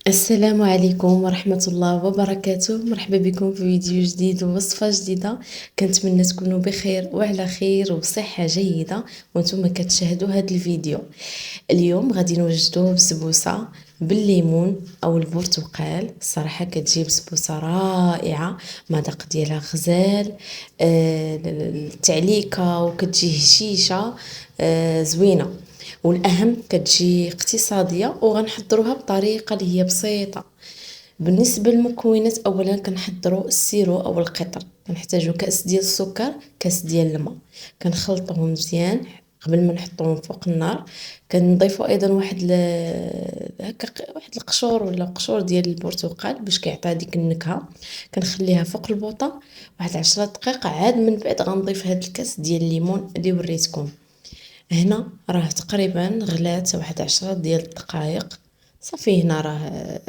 السلام عليكم ورحمة الله وبركاته. مرحبا بكم في فيديو جديد ووصفة جديدة. كنتمنى تكونوا بخير وعلى خير وبصحة جيدة وانتم كتشاهدوا هذا الفيديو. اليوم غادي نوجدوه بسبوسة بالليمون او البرتقال. الصراحة كتجي بسبوسة رائعة، مذاق ديالها غزال، التعليكة وكتجي هشيشة، زوينة، والاهم كتجي اقتصاديه وغنحضروها بطريقه اللي هي بسيطه. بالنسبه للمكونات، اولا كنحضروا السيرو او القطر. كنحتاجوا كاس ديال السكر، كاس ديال الماء، كنخلطوهم مزيان قبل ما نحطوهم فوق النار. كنضيفوا ايضا واحد القشور ولا قشور ديال البرتقال باش كيعطي هذيك النكهه. كنخليها فوق البوطه واحد 10 دقائق، عاد من بعد غنضيف هاد الكاس ديال الليمون اللي وريتكم. هنا راه تقريبا غلات واحد 10 ديال الدقائق. صافي هنا راه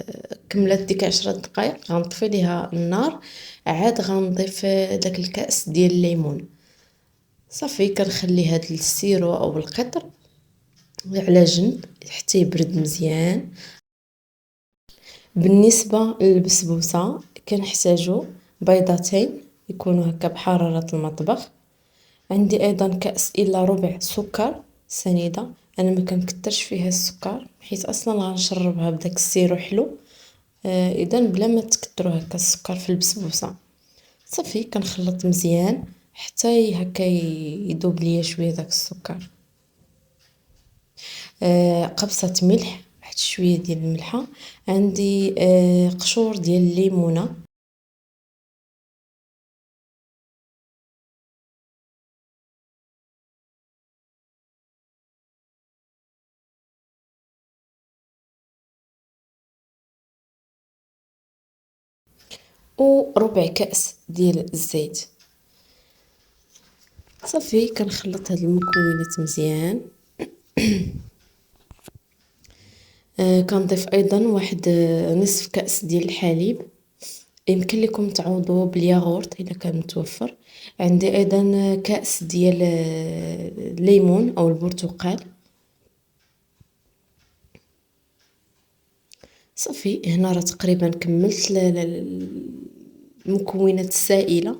كملت ديك 10 دقائق، غنطفي ليها النار، عاد غنضيف داك الكأس ديال الليمون. صافي كنخلي هاد السيرو او القطر على جنب حتى يبرد مزيان. بالنسبة للبسبوسة كنحتاجو بيضتين يكونوا هكا بحرارة المطبخ. عندي ايضا كأس الا ربع سكر سنيدة. انا ما كنكترش فيها السكر حيت اصلا غنشربها بداك السيرو حلو. اذا بلا ما تكتروا هكا السكر في البسبوسه. صافي كنخلط مزيان حتى هكا يذوب ليا شويه داك السكر. قبصه ملح، واحد شويه ديال الملحه. عندي قشور ديال الليمونه. وربع كأس ديال الزيت. صافي كنخلط هاد المكونات مزيان. كنضيف ايضا واحد نصف كأس ديال الحليب. يمكن لكم تعوضوه بالياغورت اذا كان متوفر. عندي ايضا كأس ديال الليمون او البرتقال. صافي هنا راه تقريبا كملت المكونات السائله.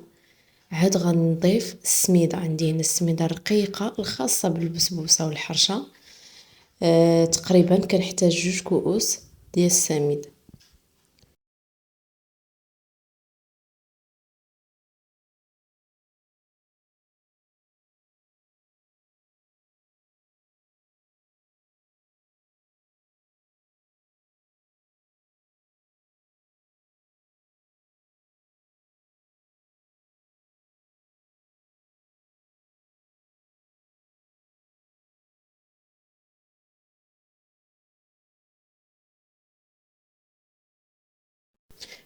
عاد غنضيف السميده. عندي هنا السميده الرقيقه الخاصه بالبسبوسه والحرشه. تقريبا كنحتاج 2 كؤوس ديال السميد.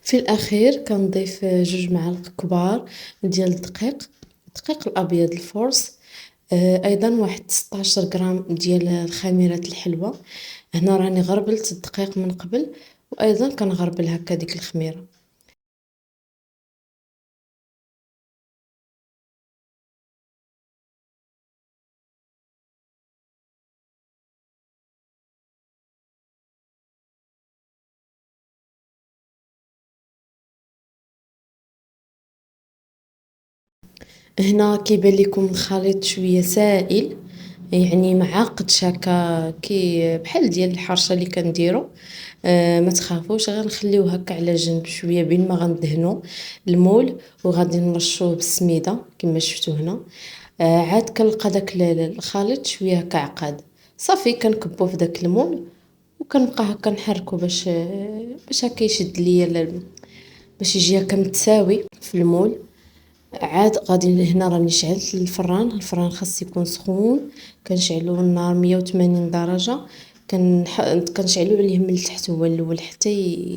في الاخير كنضيف 2 معالق كبار ديال الدقيق الابيض الفورس. ايضا واحد 16 غرام ديال الخميرة الحلوة. هنا راني غربلت الدقيق من قبل، وايضا كنغربل هكا ديك الخميرة. هنا كيبان لكم الخليط شويه سائل، يعني معقدش هكا كي بحال ديال الحرشه اللي كنديرو. ما تخافوش، غير نخليوه هكا على جنب شويه بين ما غندهنو المول، وغادي نرشوه بالسميده كما شفتوا هنا. عاد كنلقى داك الخليط شويه هكا عقاد. صافي كنكبوه في داك المول وكنبقى هكا نحركو باش هكا يشد ليا باش يجي هكا متساوي في المول. عاد غادي هنا راني شعلت الفران خاص يكون سخون. كنشعلو النار 180 درجة. كنشعلو عليه من التحت هو الاول حتى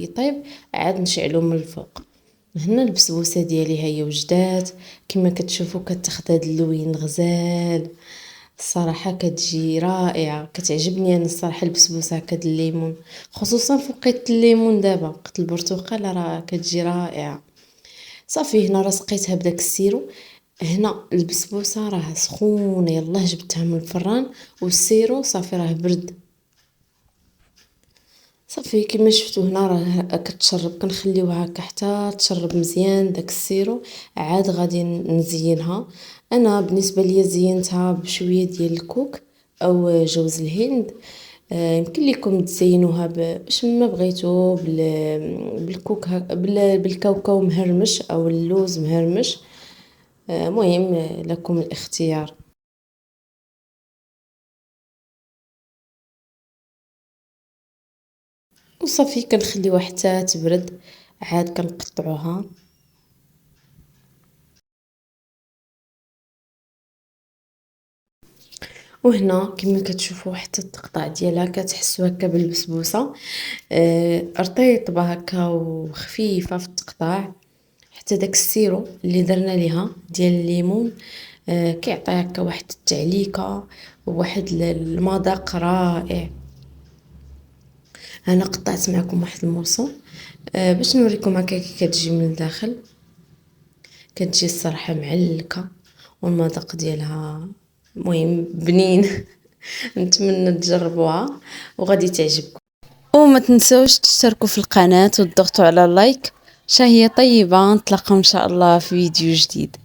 يطيب، عاد نشعلو من الفوق. هنا البسبوسه ديالي هي وجدات. كما كتشوفوا كتاخد هاد اللون غزال. الصراحه كتجي رائعه، كتعجبني انا الصراحه البسبوسه هكا د الليمون، خصوصا في وقت الليمون دابا وقت البرتقال راه كتجي رائعه. صافي هنا راه سقيتها بداك السيرو. هنا البسبوسه راه سخونه، يلاه جبتها من الفران والسيرو صافي راه برد. صافي كيما شفتوا هنا راه كتشرب، كنخليوها هكا حتى تشرب مزيان داك السيرو. عاد غادي نزينها. انا بالنسبه ليا زينتها بشويه ديال الكوك او جوز الهند. يمكن لكم تزينوها باش ما بغيتو بالكوك بالكاوكاو مهرمش او اللوز مهرمش. مهم لكم الاختيار. وصافي كنخليوها حتى تبرد. عاد كنقطعوها. وهنا كما كتشوفوا حتى التقطاع ديالها كتحسوا هكا بالبسبوسه. رطيبه هكا وخفيفه في التقطاع. حتى داك السيرو اللي درنا ليها ديال الليمون كيعطي هكا واحد التعليكه وواحد المذاق رائع. انا قطعت معكم واحد المورصو باش نوريكم هكا كي كتجي من الداخل. كتجي الصراحه معلكه والمذاق ديالها مهم بنين. نتمنى تجربوها وغادي تعجبكم. وما تنسوش تشتركوا في القناة وتضغطوا على اللايك. شهية طيبة، نتلاقاو ان شاء الله في فيديو جديد.